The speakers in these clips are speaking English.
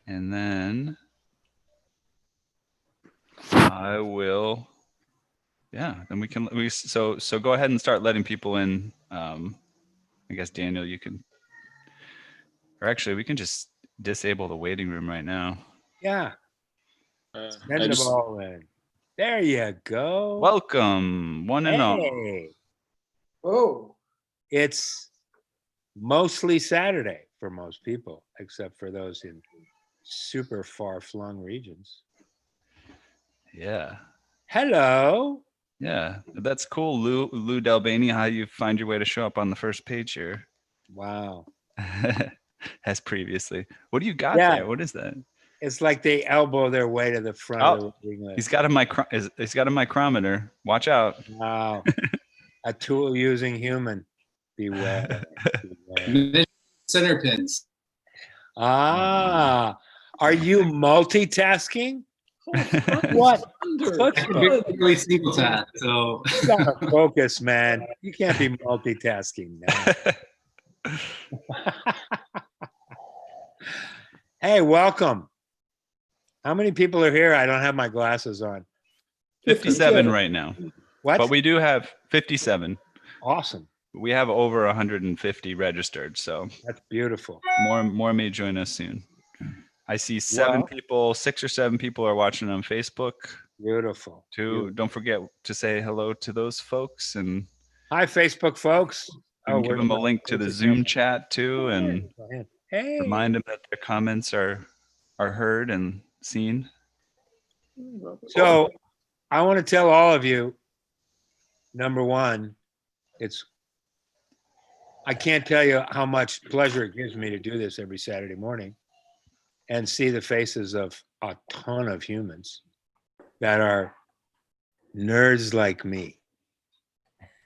And then I will, yeah, then so go ahead and start letting people in. I guess Daniel, you can, or actually we can just disable the waiting room right now. Yeah. Send them all in. There you go. Welcome, one and all. Hey, Oh, it's mostly Saturday for most people, except for those in super far-flung regions. Yeah. Hello. Yeah, that's cool, Lou Delbany, how you find your way to show up on the first page here. Wow. As previously. What do you got Yeah. there? What is that? It's like they elbow their way to the front of the waiting list. He's got a micrometer. Watch out. Wow. A tool using human. Beware. Beware. center pins. Ah, are you multitasking? What? Really single tap. So You gotta focus, man. You can't be multitasking now. Hey, welcome. How many people are here? I don't have my glasses on. 57 right now. What? But we do have 57. Awesome. We have over 150 registered, so that's beautiful. More may join us soon. I see 6 or 7 people are watching on Facebook. Beautiful. Don't forget to say hello to those folks, and hi, Facebook folks. Give them a link to the Zoom chat too, and remind them that their comments are heard and seen. So I want to tell all of you, number one, I can't tell you how much pleasure it gives me to do this every Saturday morning and see the faces of a ton of humans that are nerds like me.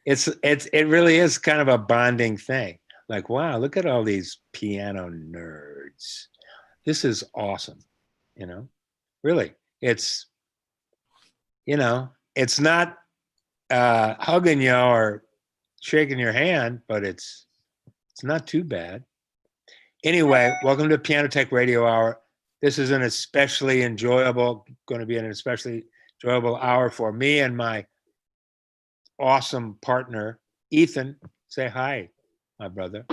It really is kind of a bonding thing. Like, wow, look at all these piano nerds. This is awesome. Really, it's not hugging you or shaking your hand, but it's not too bad. Anyway, welcome to Piano Tech Radio Hour. This is going to be an especially enjoyable hour for me and my awesome partner, Ethan. Say hi, my brother.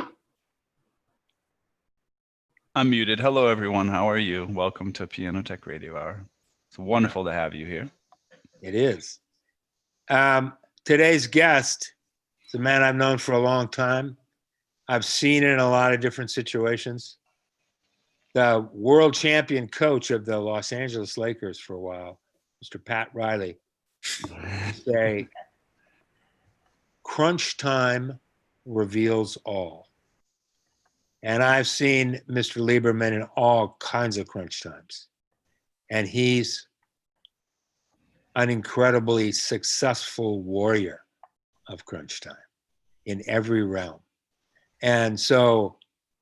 I'm muted. Hello, everyone. How are you? Welcome to Piano Tech Radio Hour. It's wonderful to have you here. It is. Today's guest is a man I've known for a long time. I've seen it in a lot of different situations. The world champion coach of the Los Angeles Lakers for a while, Mr. Pat Riley, say, crunch time reveals all. And I've seen Mr. Lieberman in all kinds of crunch times. And he's an incredibly successful warrior of crunch time in every realm. And so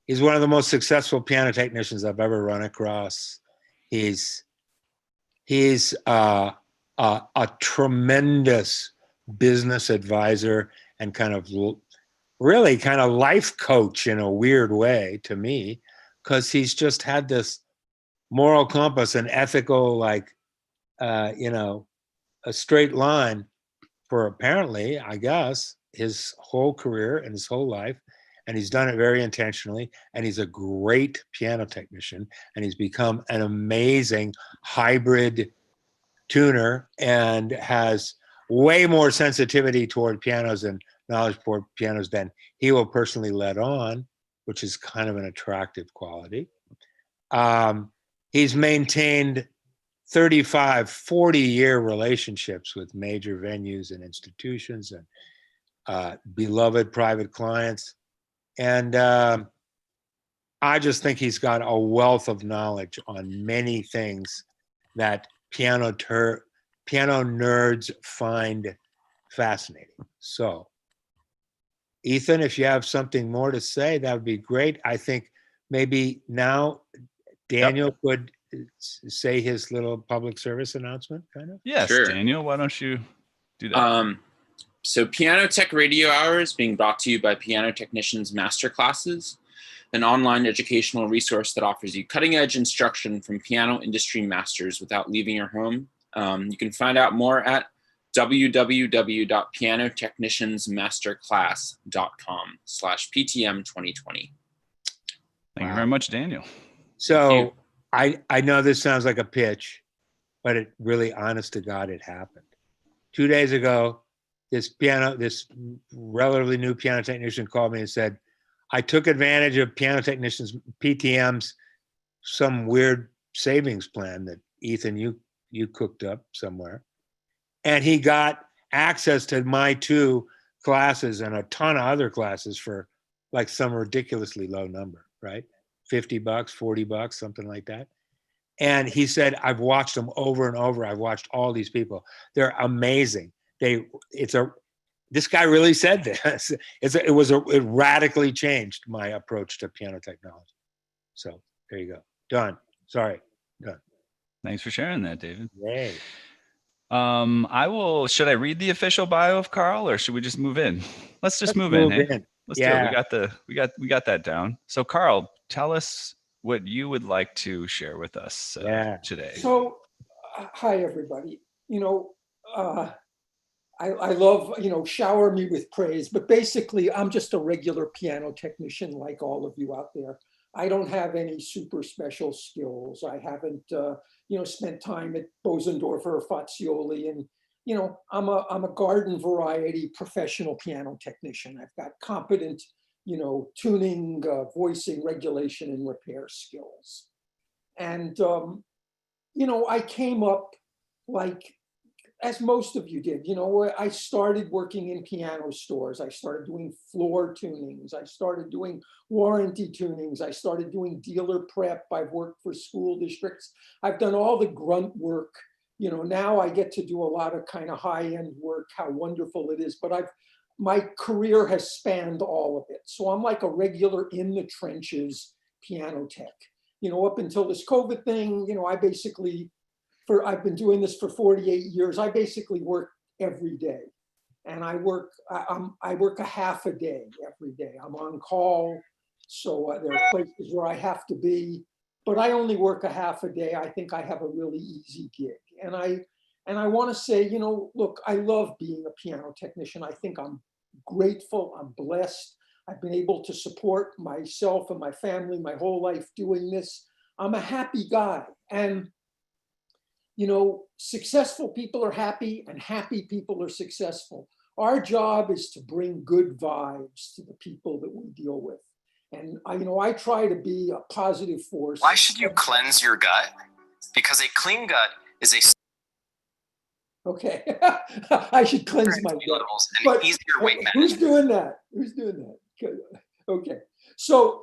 he's one of the most successful piano technicians I've ever run across. He's a tremendous business advisor and kind of life coach in a weird way to me, because he's just had this moral compass and ethical, a straight line for apparently, I guess, his whole career and his whole life. And he's done it very intentionally. And he's a great piano technician. And he's become an amazing hybrid tuner and has way more sensitivity toward pianos and knowledge toward pianos than he will personally let on, which is kind of an attractive quality. He's maintained 35, 40-year relationships with major venues and institutions and beloved private clients. And I just think he's got a wealth of knowledge on many things that piano nerds find fascinating. So, Ethan, if you have something more to say, that would be great. I think maybe now Daniel could say his little public service announcement, kind of. Yes, sure. Daniel, why don't you do that? So Piano Tech Radio Hour is being brought to you by Piano Technicians Masterclasses. an online educational resource that offers you cutting-edge instruction from piano industry masters without leaving your home. You can find out more at www.pianotechniciansmasterclass.com/PTM2020. Thank you very much, Daniel. So I know this sounds like a pitch, but it really, honest to God, it happened. 2 days ago, this relatively new piano technician called me and said, I took advantage of piano technicians, PTM's, some weird savings plan that Ethan, you cooked up somewhere. And he got access to my 2 classes and a ton of other classes for like some ridiculously low number, right? $50, $40, something like that. And he said, I've watched them over and over. I've watched all these people. They're amazing. This guy really said this. It radically changed my approach to piano technology. So there you go. Done. Sorry. Done. Thanks for sharing that, David. Yay. Should I read the official bio of Carl, or should we just move in? Let's just move in. Hey? Let's do it. We got that down. So Carl, tell us what you would like to share with us today. So, hi everybody. I love, shower me with praise, but basically I'm just a regular piano technician like all of you out there. I don't have any super special skills. I haven't, spent time at Bosendorfer or Fazioli, and, I'm a garden variety professional piano technician. I've got competent, tuning, voicing, regulation, and repair skills. And, I came up like, as most of you did, I started working in piano stores. I started doing floor tunings. I started doing warranty tunings. I started doing dealer prep. I've worked for school districts. I've done all the grunt work. Now I get to do a lot of kind of high-end work, how wonderful it is. But my career has spanned all of it. So I'm like a regular in the trenches piano tech. Up until this COVID thing, I've been doing this for 48 years. I basically work every day, and I work a half a day every day. I'm on call, so there are places where I have to be, but I only work a half a day. I think I have a really easy gig, and I want to say, look, I love being a piano technician. I think I'm grateful. I'm blessed. I've been able to support myself and my family my whole life doing this. I'm a happy guy, and successful people are happy and happy people are successful. Our job is to bring good vibes to the people that we deal with. And I try to be a positive force. Why should you cleanse your gut? Because a clean gut is a Okay, I should cleanse my gut. But easier weight management. Who's doing that? Okay, so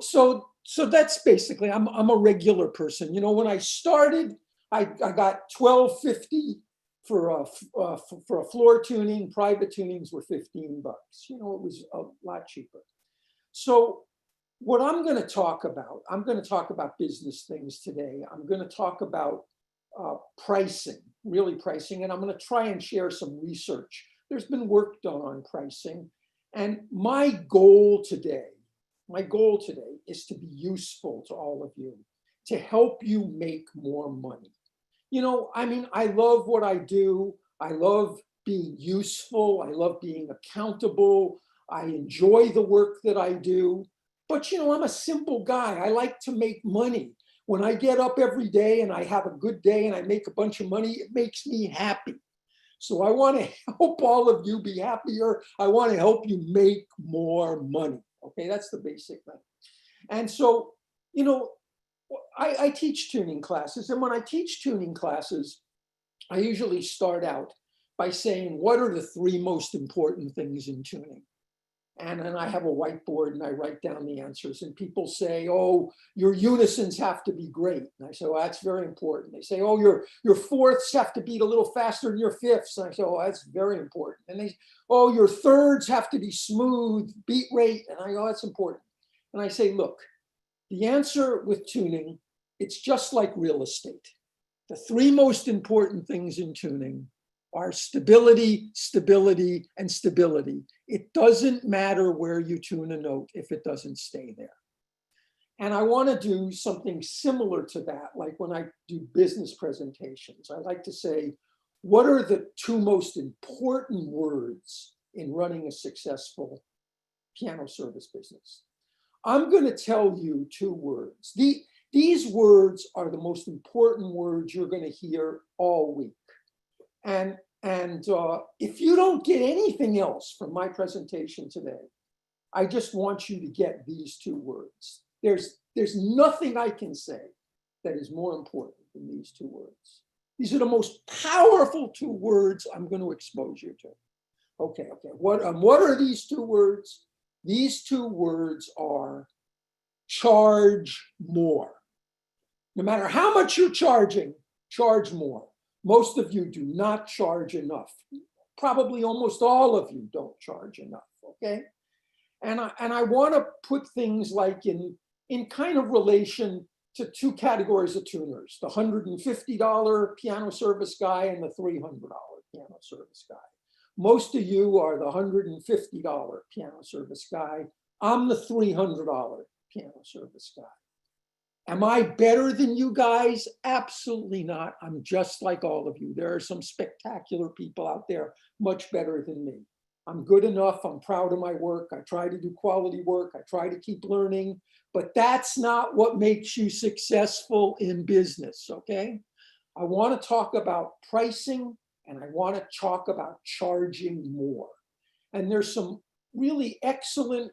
that's basically, I'm a regular person. When I started, I got $12.50 for a floor tuning. Private tunings were $15. It was a lot cheaper. So what I'm going to talk about business things today. I'm going to talk about pricing, really pricing, and I'm going to try and share some research. There's been work done on pricing, and my goal today is to be useful to all of you, to help you make more money. I love what I do. I love being useful. I love being accountable. I enjoy the work that I do. But, I'm a simple guy. I like to make money. When I get up every day and I have a good day and I make a bunch of money, it makes me happy. So I want to help all of you be happier. I want to help you make more money. Okay, that's the basic thing. And so, I teach tuning classes, and when I teach tuning classes, I usually start out by saying, what are the 3 most important things in tuning? And then I have a whiteboard and I write down the answers, and people say, oh, your unisons have to be great. And I say, well, that's very important. They say, oh, your fourths have to beat a little faster than your fifths. And I say, oh, that's very important. And they say, oh, your thirds have to be smooth, beat rate. And I go, oh, that's important. And I say, look, the answer with tuning, it's just like real estate. The 3 most important things in tuning are stability, stability, and stability. It doesn't matter where you tune a note if it doesn't stay there. And I want to do something similar to that, like when I do business presentations. I like to say, what are the two most important words in running a successful piano service business? I'm going to tell you two words. These words are the most important words you're going to hear all week. And if you don't get anything else from my presentation today, I just want you to get these two words. There's nothing I can say that is more important than these two words. These are the most powerful two words I'm going to expose you to. Okay. What are these two words? These two words are charge more. No matter how much you're charging, charge more. Most of you do not charge enough. Probably almost all of you don't charge enough, okay? And I want to put things like in kind of relation to two categories of tuners, the $150 piano service guy and the $300 piano service guy. Most of you are the $150 piano service guy. I'm the $300 piano service guy. Am I better than you guys? Absolutely not. I'm just like all of you. There are some spectacular people out there much better than me. I'm good enough. I'm proud of my work. I try to do quality work. I try to keep learning, but that's not what makes you successful in business, okay? I want to talk about pricing and I want to talk about charging more. And there's some really excellent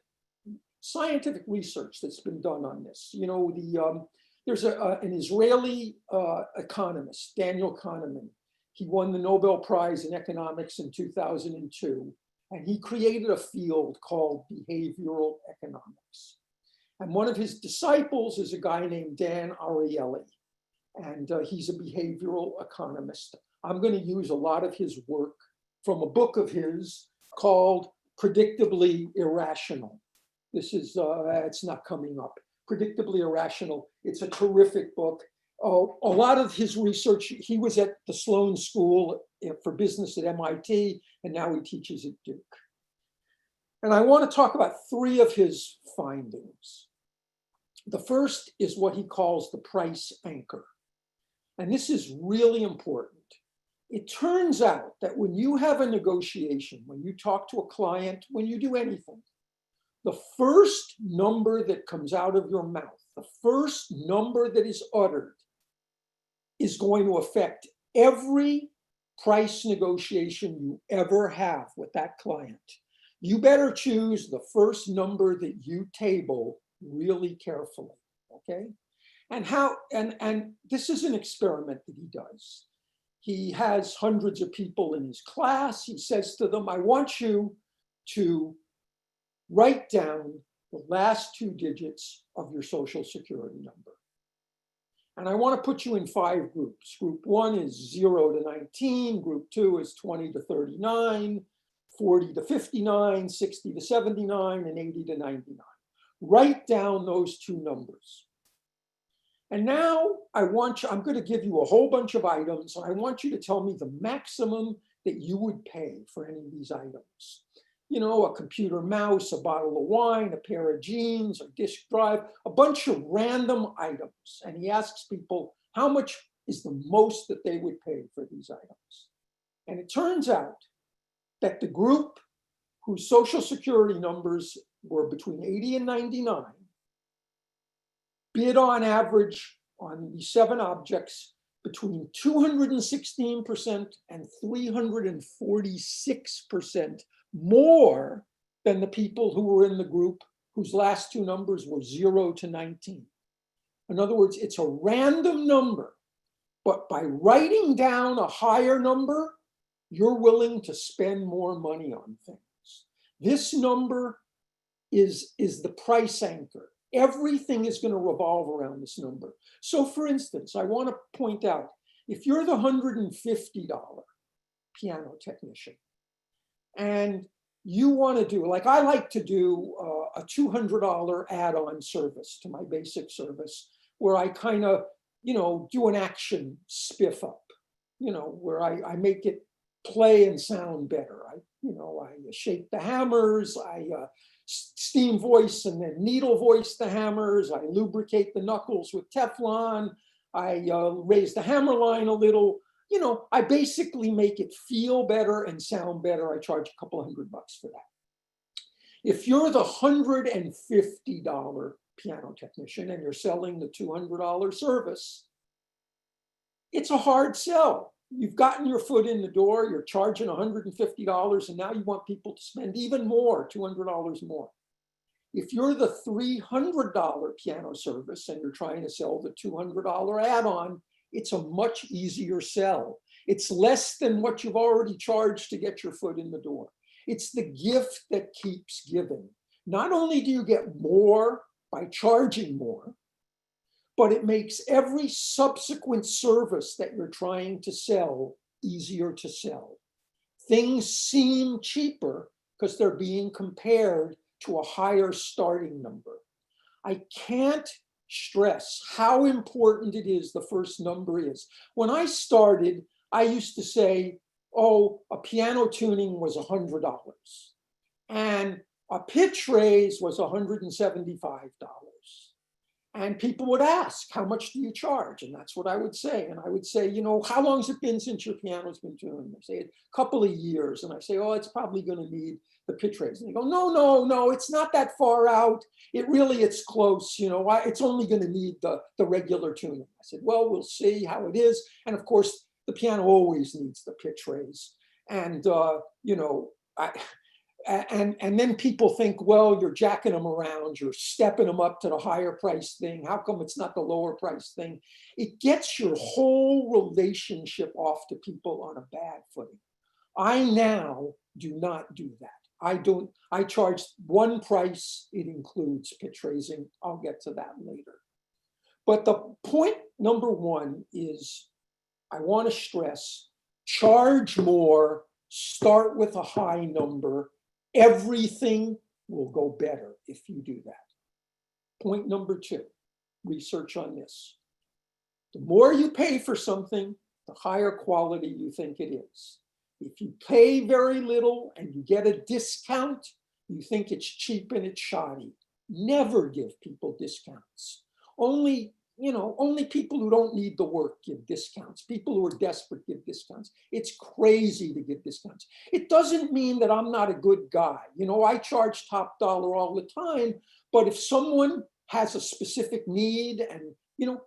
scientific research that's been done on this. You know, there's an Israeli economist, Daniel Kahneman. He won the Nobel Prize in economics in 2002, and he created a field called behavioral economics. And one of his disciples is a guy named Dan Ariely, and he's a behavioral economist. I'm going to use a lot of his work from a book of his called Predictably Irrational. This is, it's not coming up. Predictably Irrational. It's a terrific book. A lot of his research, he was at the Sloan School for Business at MIT, and now he teaches at Duke. And I want to talk about three of his findings. The first is what he calls the price anchor. And this is really important. It turns out that when you have a negotiation, when you talk to a client, when you do anything, the first number that comes out of your mouth, the first number that is uttered, is going to affect every price negotiation you ever have with that client. You better choose the first number that you table really carefully, okay? And this is an experiment that he does. He has hundreds of people in his class. He says to them, I want you to write down the last two digits of your social security number. And I want to put you in 5 groups. Group 1 is 0 to 19. Group 2 is 20 to 39, 40 to 59, 60 to 79, and 80 to 99. Write down those two numbers. And now I'm going to give you a whole bunch of items, and I want you to tell me the maximum that you would pay for any of these items. You know, a computer mouse, a bottle of wine, a pair of jeans, a disk drive, a bunch of random items. And he asks people how much is the most that they would pay for these items. And it turns out that the group whose social security numbers were between 80 and 99 bid on average on these 7 objects between 216% and 346% more than the people who were in the group whose last 2 numbers were 0 to 19. In other words, it's a random number, but by writing down a higher number, you're willing to spend more money on things. This number is the price anchor. Everything is going to revolve around this number. So for instance, I want to point out, if you're the $150 piano technician and you want to do, like I like to do a $200 add-on service to my basic service where I kind of, you know, do an action spiff up, you know, where I make it play and sound better. I shape the hammers, I steam voice and then needle voice the hammers. I lubricate the knuckles with Teflon. I raise the hammer line a little. You know, I basically make it feel better and sound better. I charge a couple $100 for that. If you're the $150 piano technician and you're selling the $200 service, it's a hard sell. You've gotten your foot in the door, you're charging $150, and now you want people to spend even more, $200 more. If you're the $300 piano service and you're trying to sell the $200 add-on, it's a much easier sell. It's less than what you've already charged to get your foot in the door. It's the gift that keeps giving. Not only do you get more by charging more, but it makes every subsequent service that you're trying to sell easier to sell. Things seem cheaper because they're being compared to a higher starting number. I can't stress how important it is the first number is. When I started, I used to say, oh, a piano tuning was $100 and a pitch raise was $175. And people would ask, how much do you charge? And that's what I would say. And I would say, you know, how long has it been since your piano's been tuned? They say a couple of years. And I say, oh, it's probably going to need the pitch raise. And they go, no, it's not that far out. It's close. You know, it's only going to need the regular tuning. I said, well, we'll see how it is. And of course, the piano always needs the pitch raise. And, you know, and then people think, well, you're jacking them around, you're stepping them up to the higher price thing. How come it's not the lower price thing? It gets your whole relationship off to people on a bad footing. I now do not do that. I charge one price, it includes pitch raising. I'll get to that later. But the point number one is I want to stress, charge more, start with a high number. Everything will go better if you do that. Point number two, research on this. The more you pay for something, the higher quality you think it is. If you pay very little and you get a discount, you think it's cheap and it's shoddy. Never give people discounts. Only people who don't need the work give discounts. People who are desperate give discounts. It's crazy to give discounts. It doesn't mean that I'm not a good guy. You know, I charge top dollar all the time, but if someone has a specific need and, you know,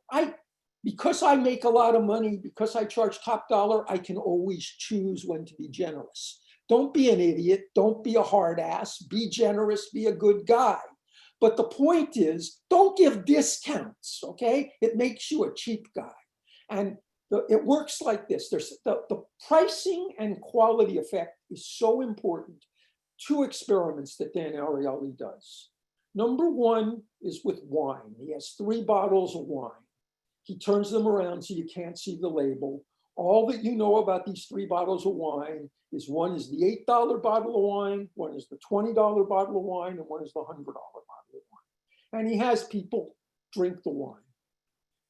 because I make a lot of money, because I charge top dollar, I can always choose when to be generous. Don't be an idiot. Don't be a hard ass. Be generous. Be a good guy. But the point is, don't give discounts, okay? It makes you a cheap guy. And it works like this. There's the pricing and quality effect is so important. Two experiments that Dan Ariely does. Number one is with wine. He has 3 bottles of wine. He turns them around so you can't see the label. All that you know about these 3 bottles of wine is one is the $8 bottle of wine, one is the $20 bottle of wine, and one is the $100 bottle of wine. And he has people drink the wine.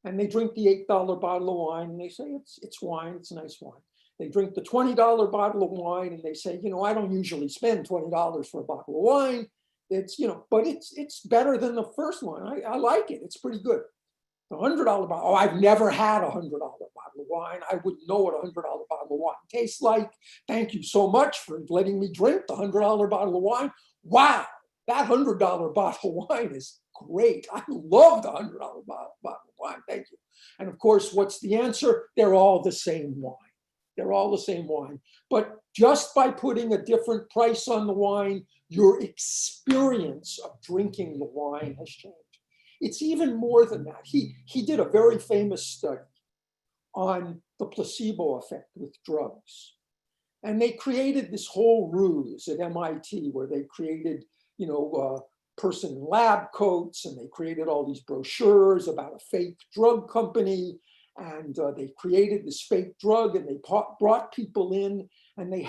And they drink the $8 bottle of wine and they say, it's wine, it's nice wine. They drink the $20 bottle of wine and they say, you know, I don't usually spend $20 for a bottle of wine. It's, you know, but it's better than the first one. I like it, it's pretty good. The $100 bottle, oh, I've never had a $100 bottle of wine. I wouldn't know what a $100 bottle of wine tastes like. Thank you so much for letting me drink the $100 bottle of wine. Wow, that $100 bottle of wine is great. I love the $100 bottle of wine. Thank you. And of course, what's the answer? They're all the same wine. They're all the same wine. But just by putting a different price on the wine, your experience of drinking the wine has changed. It's even more than that. He did a very famous study on the placebo effect with drugs. And they created this whole ruse at MIT where they created, you know, person in lab coats, and they created all these brochures about a fake drug company. And they created this fake drug and they brought people in and they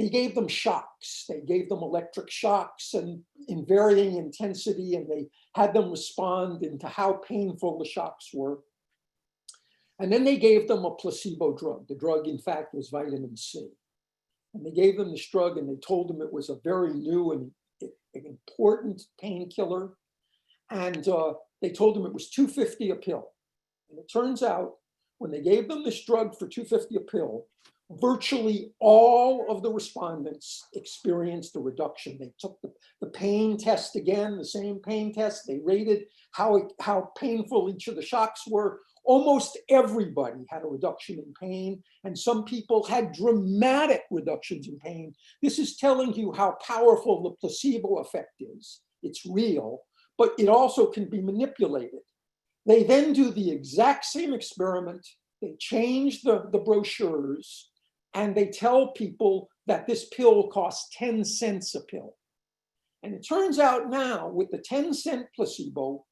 gave them shocks. They gave them electric shocks and in varying intensity, and they had them respond into how painful the shocks were. And then they gave them a placebo drug. The drug, in fact, was vitamin C. And they gave them this drug and they told them it was a very new and an important painkiller. And they told them it was $2.50 a pill. And it turns out when they gave them this drug for $2.50 a pill, virtually all of the respondents experienced a reduction. They took the pain test again, the same pain test. They rated how painful each of the shocks were. Almost everybody had a reduction in pain, and some people had dramatic reductions in pain. This is telling you how powerful the placebo effect is. It's real, but it also can be manipulated. They then do the exact same experiment. They change the brochures, and they tell people that this pill costs 10 cents a pill. And it turns out now with the 10-cent placebo,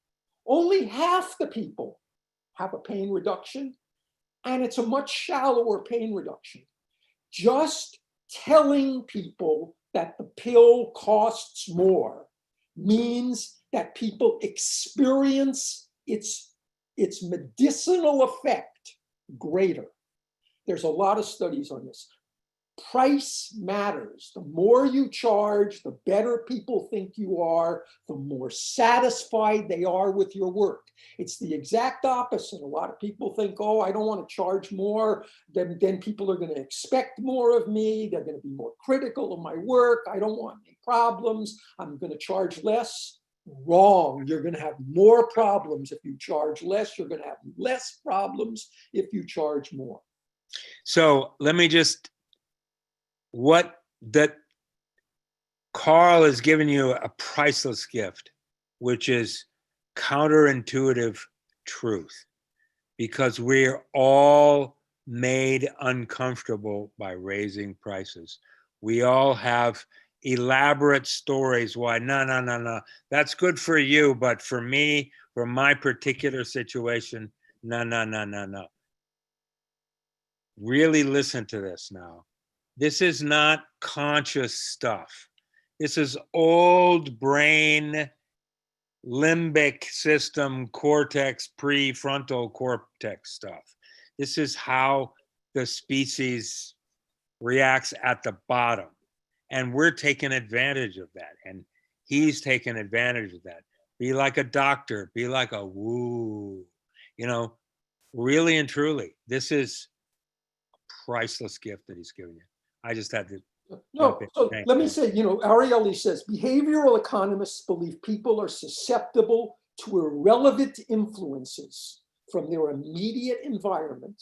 only half the people have a pain reduction, and it's a much shallower pain reduction. Just telling people that the pill costs more means that people experience its medicinal effect greater. There's a lot of studies on this. Price matters. The more you charge, the better people think you are, the more satisfied they are with your work. It's the exact opposite. A lot of people think, oh, I don't want to charge more. Then people are going to expect more of me. They're going to be more critical of my work. I don't want any problems. I'm going to charge less. Wrong. You're going to have more problems if you charge less. You're going to have less problems if you charge more. So let me just, that Carl has given you a priceless gift, which is counterintuitive truth, because we're all made uncomfortable by raising prices. We all have elaborate stories why, no, that's good for you, but for me, for my particular situation, no. Really listen to this now. This is not conscious stuff. This is old brain, limbic system, cortex, prefrontal cortex stuff. This is how the species reacts at the bottom. And we're taking advantage of that. And he's taking advantage of that. Be like a doctor, be like a woo, really and truly, this is a priceless gift that he's given you. I just had to. No, so let me say, Ariely says, behavioral economists believe people are susceptible to irrelevant influences from their immediate environment,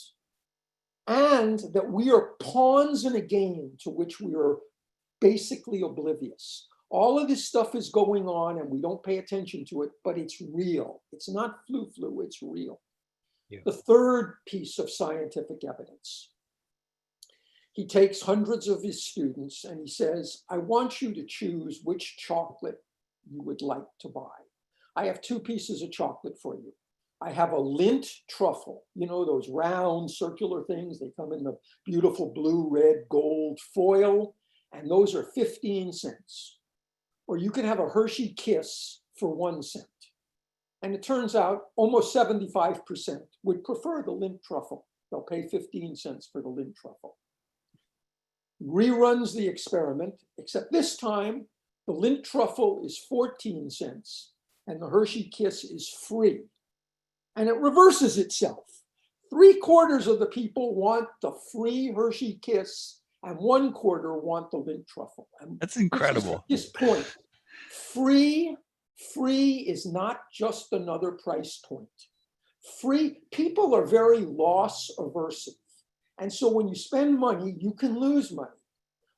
and that we are pawns in a game to which we are basically oblivious. All of this stuff is going on and we don't pay attention to it, but it's real. It's not flu, it's real. Yeah. The third piece of scientific evidence. He takes hundreds of his students and he says, I want you to choose which chocolate you would like to buy. I have two pieces of chocolate for you. I have a Lindt truffle, those round circular things. They come in the beautiful blue, red, gold foil, and those are 15 cents. Or you can have a Hershey Kiss for 1 cent. And it turns out almost 75% would prefer the Lindt truffle. They'll pay 15 cents for the Lindt truffle. Reruns the experiment, except this time the Lindt truffle is 14 cents and the Hershey Kiss is free. And it reverses itself. 3/4 of the people want the free Hershey Kiss and 1/4 want the Lindt truffle. And that's incredible. This point, free is not just another price point. People are very loss aversive. And so when you spend money, you can lose money.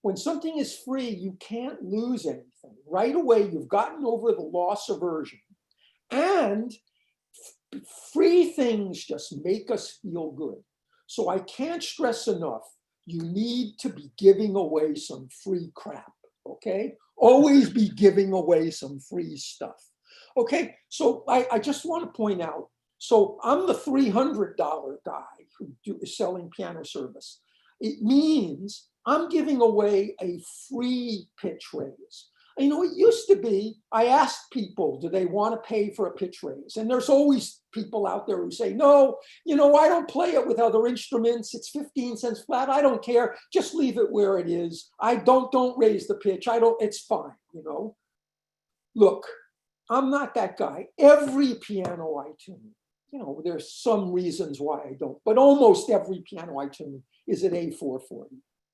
When something is free, you can't lose anything. Right away, you've gotten over the loss aversion. And free things just make us feel good. So I can't stress enough, you need to be giving away some free crap, okay? Always be giving away some free stuff. Okay, so I just want to point out, so I'm the $300 guy who is selling piano service. It means I'm giving away a free pitch raise. It used to be, I asked people, do they want to pay for a pitch raise? And there's always people out there who say, no, I don't play it with other instruments. It's 15 cents flat. I don't care. Just leave it where it is. Don't raise the pitch. It's fine, look, I'm not that guy. Every piano I tune, there's some reasons why I don't, but almost every piano I tune is at A440,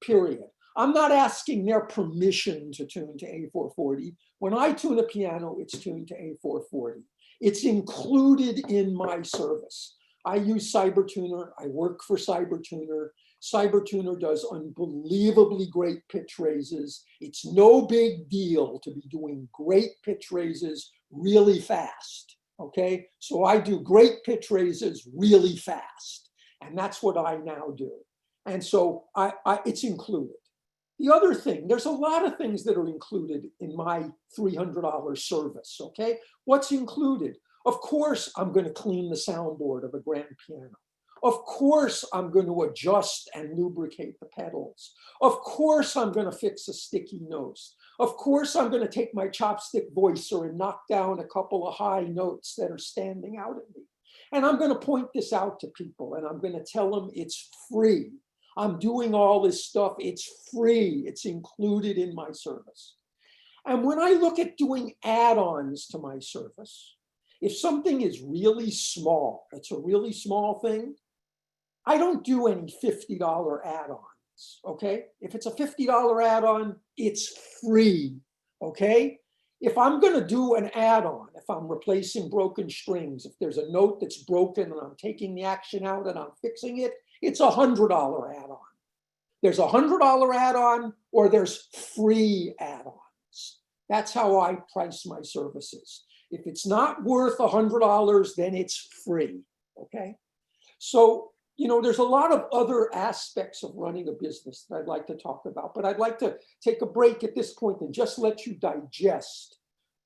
period. I'm not asking their permission to tune to A440. When I tune a piano, it's tuned to A440. It's included in my service. I use CyberTuner. I work for CyberTuner. CyberTuner does unbelievably great pitch raises. It's no big deal to be doing great pitch raises really fast, okay? So I do great pitch raises really fast, and that's what I now do. And so it's included. The other thing, there's a lot of things that are included in my $300 service, okay? What's included? Of course, I'm going to clean the soundboard of a grand piano. Of course, I'm going to adjust and lubricate the pedals. Of course, I'm going to fix a sticky nose. Of course, I'm going to take my chopstick voicer and knock down a couple of high notes that are standing out at me. And I'm going to point this out to people, and I'm going to tell them it's free. I'm doing all this stuff. It's free. It's included in my service. And when I look at doing add-ons to my service, if something is really small, it's a really small thing, I don't do any $50 add-ons, okay? If it's a $50 add-on, it's free, okay? If I'm gonna do an add-on, if I'm replacing broken strings, if there's a note that's broken and I'm taking the action out and I'm fixing it, it's a $100 add-on. There's a $100 add-on or there's free add-ons. That's how I price my services. If it's not worth $100, then it's free, okay? So, there's a lot of other aspects of running a business that I'd like to talk about, but I'd like to take a break at this point and just let you digest.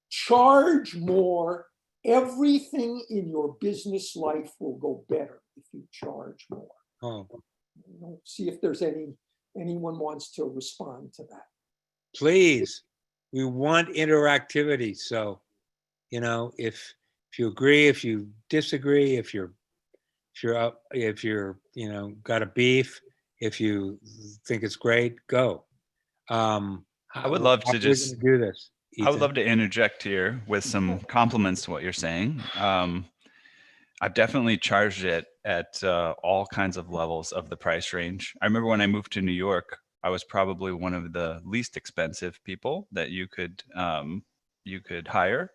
Charge more. Everything in your business life will go better if you charge more. Oh, See if there's anyone wants to respond to that. please. We want interactivity. So, if you agree, if you disagree, if you're got a beef, if you think it's great, go. I would love to just do this. I would love to interject here with some compliments to what you're saying. I've definitely charged it at all kinds of levels of the price range. I remember when I moved to New York, I was probably one of the least expensive people that you could hire.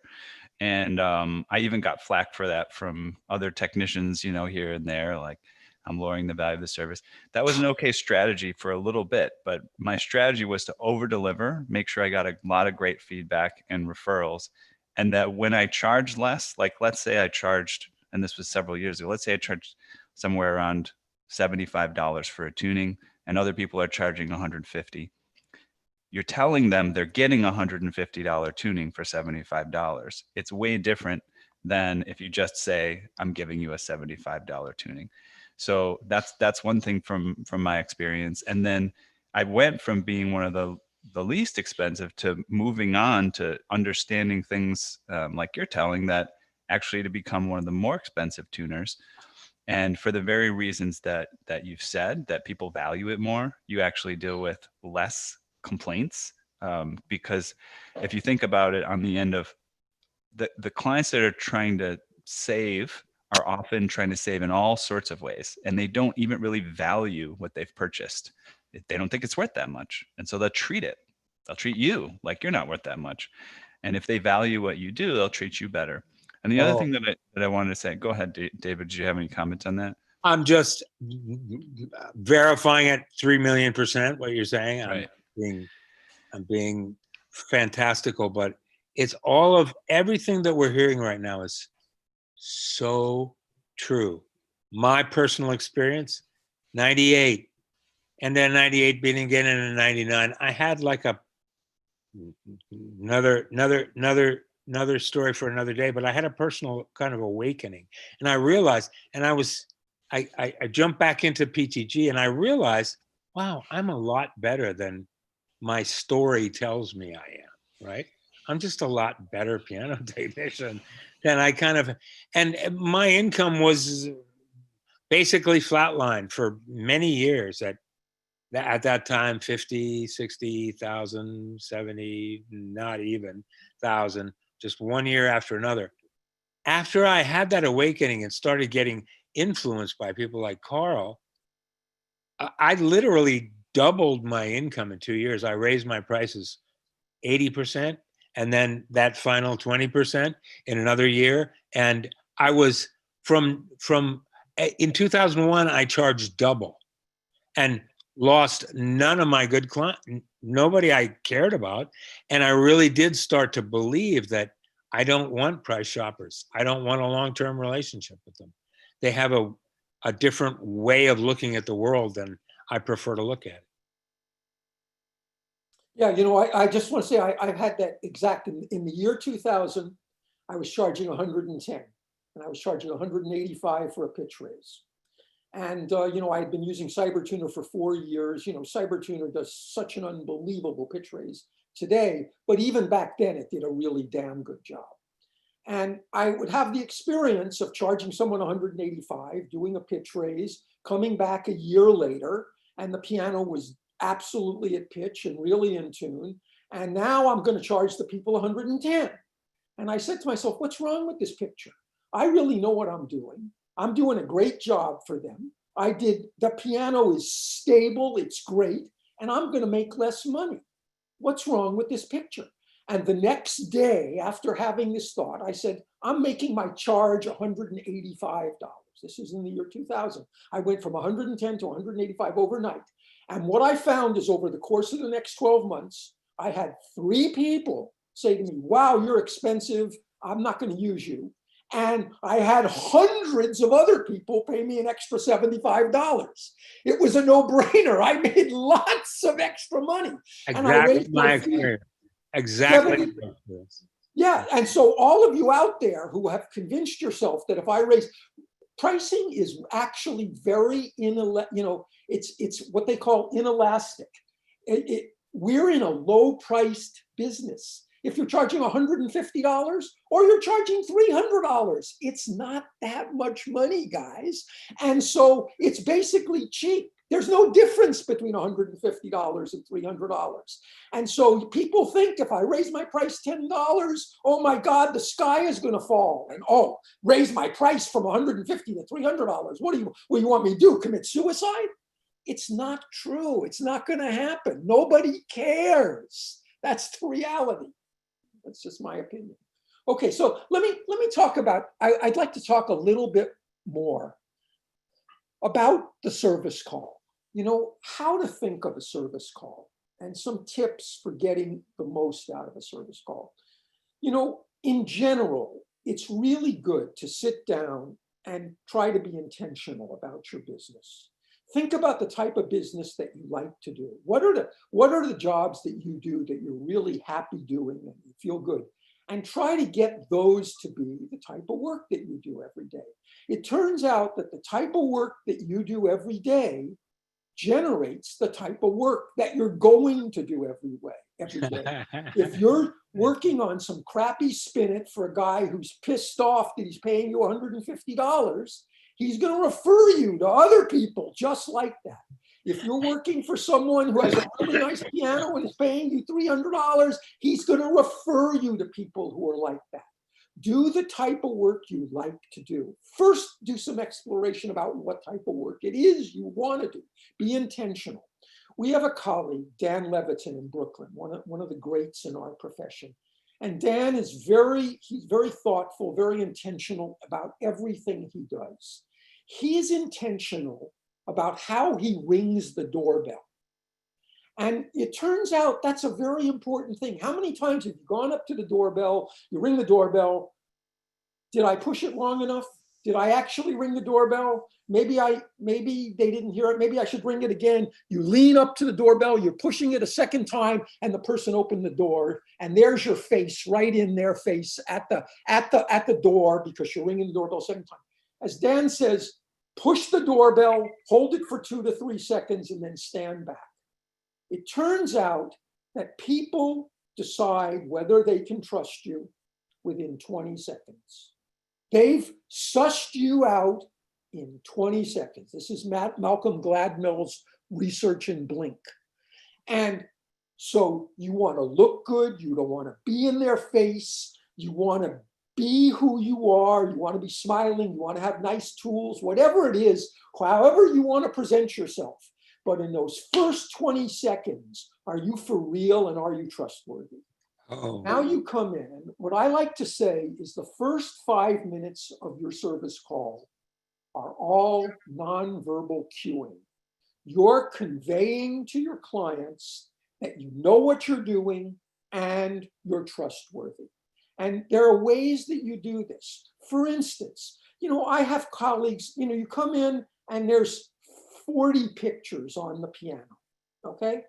And I even got flack for that from other technicians, here and there, like I'm lowering the value of the service. That was an okay strategy for a little bit, but my strategy was to over deliver, make sure I got a lot of great feedback and referrals. And that when I charged less, like let's say I charged, and this was several years ago, let's say I charged somewhere around $75 for a tuning and other people are charging $150. You're telling them they're getting a $150 tuning for $75. It's way different than if you just say, I'm giving you a $75 tuning. So that's one thing from my experience. And then I went from being one of the least expensive to moving on to understanding things like you're telling, that actually to become one of the more expensive tuners. And for the very reasons that you've said, that people value it more, you actually deal with less complaints, because if you think about it, on the end of the clients that are trying to save are often trying to save in all sorts of ways, and they don't even really value what they've purchased. They don't think it's worth that much, and so they'll treat you like you're not worth that much. And if they value what you do, they'll treat you better. And the other thing that I wanted to say, go ahead, David, do you have any comments on that? I'm just verifying at 3,000,000% what you're saying. Right. I'm being fantastical, but it's all of everything that we're hearing right now is so true. My personal experience, 98, and then 98 beating again in 99. I had like another story for another day, but I had a personal kind of awakening, and I realized, and I jumped back into PTG, and I realized, wow, I'm a lot better than my story tells me I am, right? I'm just a lot better piano technician than and my income was basically flatlined for many years at that time, 50, 60,000, 70, not even thousand just one year after another. After I had that awakening and started getting influenced by people like Carl, I literally doubled my income in 2 years. I raised my prices 80%, and then that final 20% in another year. And I was in 2001, I charged double and lost none of my good clients, nobody I cared about. And I really did start to believe that I don't want price shoppers. I don't want a long-term relationship with them. They have a different way of looking at the world than I prefer to look at it. Yeah, I just want to say I've had that exact, in the year 2000, I was charging 110 and I was charging 185 for a pitch raise. And, I had been using Cybertuner for 4 years. Cybertuner does such an unbelievable pitch raise today, but even back then it did a really damn good job. And I would have the experience of charging someone 185, doing a pitch raise, coming back a year later, and the piano was absolutely at pitch and really in tune. And now I'm going to charge the people 110. And I said to myself, what's wrong with this picture? I really know what I'm doing. I'm doing a great job for them. The piano is stable, it's great, and I'm going to make less money. What's wrong with this picture? And the next day, after having this thought, I said, I'm making my charge $185. This is in the year 2000. I went from 110 to 185 overnight. And what I found is over the course of the next 12 months, I had 3 people say to me, wow, you're expensive. I'm not going to use you. And I had hundreds of other people pay me an extra $75. It was a no-brainer. I made lots of extra money. Exactly my experience. Exactly. Yeah, and so all of you out there who have convinced yourself that if I raise, pricing is actually very, it's what they call inelastic. We're in a low-priced business. If you're charging $150 or you're charging $300, it's not that much money, guys. And so it's basically cheap. There's no difference between $150 and $300. And so people think if I raise my price $10, oh my God, the sky is going to fall. And raise my price from $150 to $300. What do you want me to do? Commit suicide? It's not true. It's not going to happen. Nobody cares. That's the reality. That's just my opinion. Okay, so let me talk about, I'd like to talk a little bit more about the service call. How to think of a service call and some tips for getting the most out of a service call. In general, it's really good to sit down and try to be intentional about your business. Think about the type of business that you like to do. What are the jobs that you do that you're really happy doing and you feel good? And try to get those to be the type of work that you do every day. It turns out that the type of work that you do every day generates the type of work that you're going to do every day. If you're working on some crappy spinet for a guy who's pissed off that he's paying you $150, he's going to refer you to other people just like that. If you're working for someone who has a really nice piano and is paying you $300, he's going to refer you to people who are like that. Do the type of work you like to do. First, do some exploration about what type of work it is you want to do. Be intentional. We have a colleague, Dan Levitin in Brooklyn, one of the greats in our profession. And Dan is he's very thoughtful, very intentional about everything he does. He's intentional about how he rings the doorbell. And it turns out that's a very important thing. How many times have you gone up to the doorbell, you ring the doorbell, did I push it long enough? Did I actually ring the doorbell? Maybe they didn't hear it. Maybe I should ring it again. You lean up to the doorbell, you're pushing it a second time, and the person opened the door, and there's your face right in their face at the door because you're ringing the doorbell a second time. As Dan says, push the doorbell, hold it for 2 to 3 seconds, and then stand back. It turns out that people decide whether they can trust you within 20 seconds. They've sussed you out in 20 seconds. This is Malcolm Gladwell's research in Blink. And so you want to look good. You don't want to be in their face. You want to be who you are. You want to be smiling. You want to have nice tools, whatever it is, however you want to present yourself. But in those first 20 seconds, are you for real and are you trustworthy? Oh, Now you come in. What I like to say is the first 5 minutes of your service call are all nonverbal cueing. You're conveying to your clients that you know what you're doing and you're trustworthy. And there are ways that you do this. For instance, I have colleagues, you come in and there's 40 pictures on the piano, okay?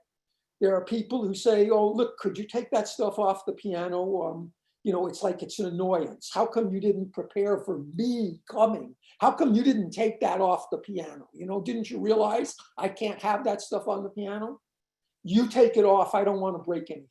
There are people who say, oh, look, could you take that stuff off the piano? It's like it's an annoyance. How come you didn't prepare for me coming? How come you didn't take that off the piano? Didn't you realize I can't have that stuff on the piano? You take it off. I don't want to break anything.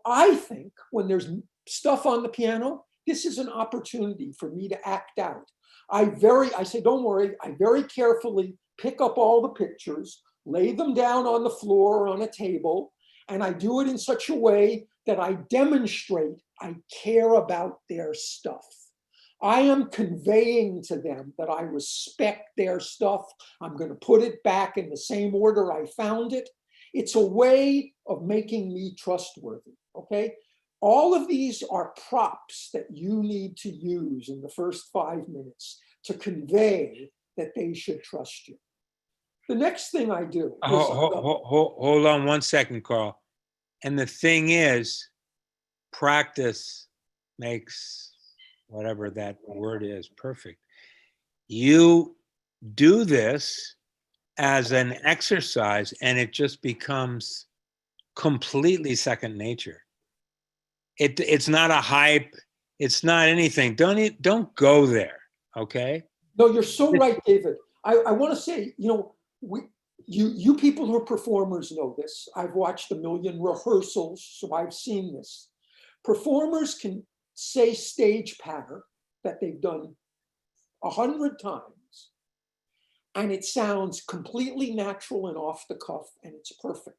I think when there's stuff on the piano, this is an opportunity for me to act out. I say, don't worry. I very carefully pick up all the pictures, lay them down on the floor or on a table, and I do it in such a way that I demonstrate I care about their stuff. I am conveying to them that I respect their stuff. I'm going to put it back in the same order I found it. It's a way of making me trustworthy, okay? All of these are props that you need to use in the first 5 minutes to convey that they should trust you. The next thing I do is... Hold on 1 second, Carl. And the thing is, practice makes whatever that word is perfect. You do this as an exercise and it just becomes completely second nature. It's not a hype. It's not anything. Don't go there. Okay. No, you're so right, David. I want to say, you people who are performers know this. I've watched a million rehearsals, so I've seen this. Performers can say stage patter that they've done 100 times, and it sounds completely natural and off the cuff, and it's perfect.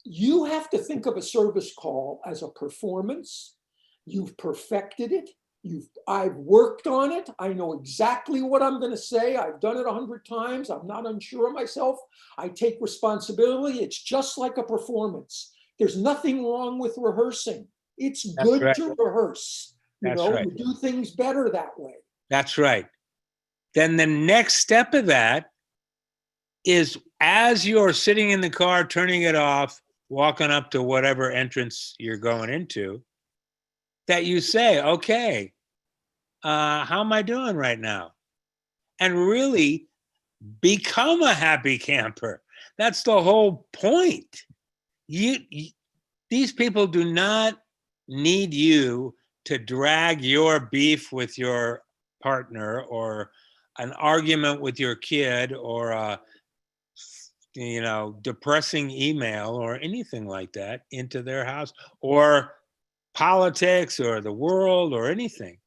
You have to think of a service call as a performance. You've perfected it. I've worked on it. I know exactly what I'm going to say. I've done it 100 times. I'm not unsure of myself. I take responsibility. It's just like a performance. There's nothing wrong with rehearsing. It's good to rehearse. You do things better that way. That's right. Then the next step of that is as you're sitting in the car, turning it off, walking up to whatever entrance you're going into, that you say, okay, how am I doing right now? And really become a happy camper. That's the whole point. These people do not need you to drag your beef with your partner or an argument with your kid or a depressing email or anything like that into their house, or politics or the world or anything.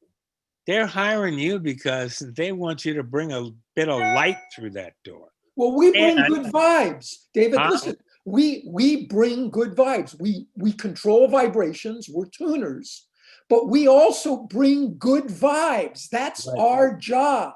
They're hiring you because they want you to bring a bit of light through that door. Well, we bring good vibes, David. Listen, we bring good vibes. We control vibrations. We're tuners, but we also bring good vibes. That's our job.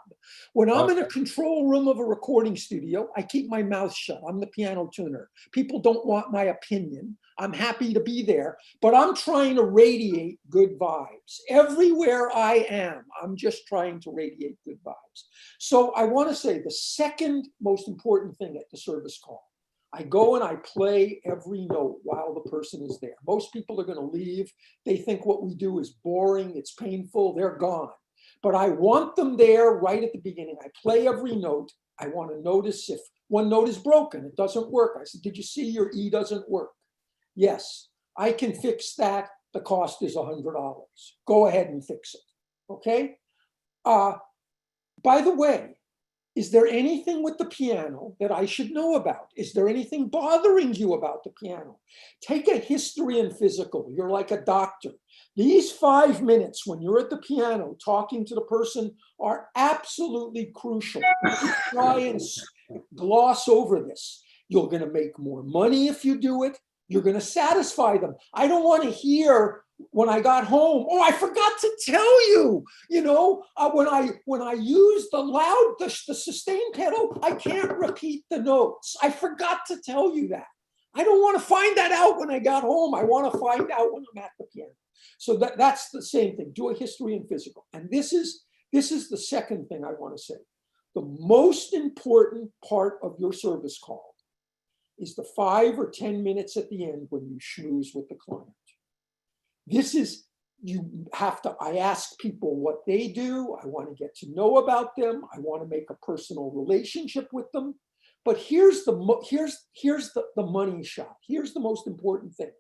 When I'm in a control room of a recording studio, I keep my mouth shut. I'm the piano tuner. People don't want my opinion. I'm happy to be there, but I'm trying to radiate good vibes. Everywhere I am, I'm just trying to radiate good vibes. So I want to say the second most important thing at the service call, I go and I play every note while the person is there. Most people are going to leave. They think what we do is boring, it's painful, they're gone. But I want them there right at the beginning. I play every note. I want to notice if one note is broken, it doesn't work. I said, did you see your E doesn't work? Yes, I can fix that. The cost is $100. Go ahead and fix it, okay? By the way, is there anything with the piano that I should know about? Is there anything bothering you about the piano? Take a history and physical. You're like a doctor. These 5 minutes when you're at the piano talking to the person are absolutely crucial. Try and gloss over this. You're going to make more money if you do it. You're going to satisfy them. I don't want to hear, when I got home, oh, I forgot to tell you, when I use the sustain pedal, I can't repeat the notes. I forgot to tell you that. I don't want to find that out when I got home. I want to find out when I'm at the piano. So that's the same thing. Do a history and physical. And this is the second thing I want to say. The most important part of your service call is the 5 or 10 minutes at the end when you schmooze with the client. I ask people what they do. I want to get to know about them. I want to make a personal relationship with them. But here's the money shot. Here's the most important thing.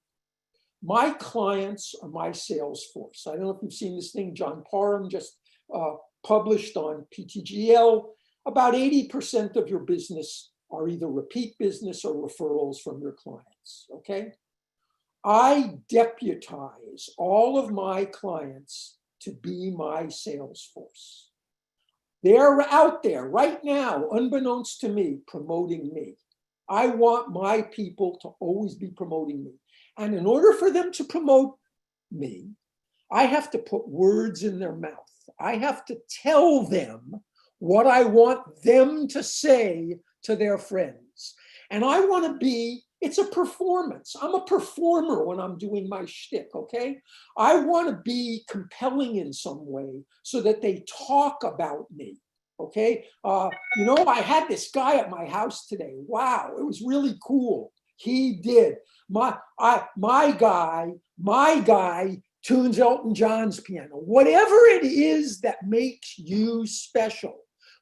My clients are my sales force. I don't know if you've seen this thing John Parham just published on PTGL. About 80% of your business are either repeat business or referrals from your clients, okay? I deputize all of my clients to be my sales force. They're out there right now, unbeknownst to me, promoting me. I want my people to always be promoting me. And in order for them to promote me, I have to put words in their mouth. I have to tell them what I want them to say to their friends. And I want to be, it's a performance. I'm a performer when I'm doing my shtick, okay? I want to be compelling in some way so that they talk about me, okay? I had this guy at my house today. Wow, it was really cool. He did. My guy tunes Elton John's piano. Whatever it is that makes you special,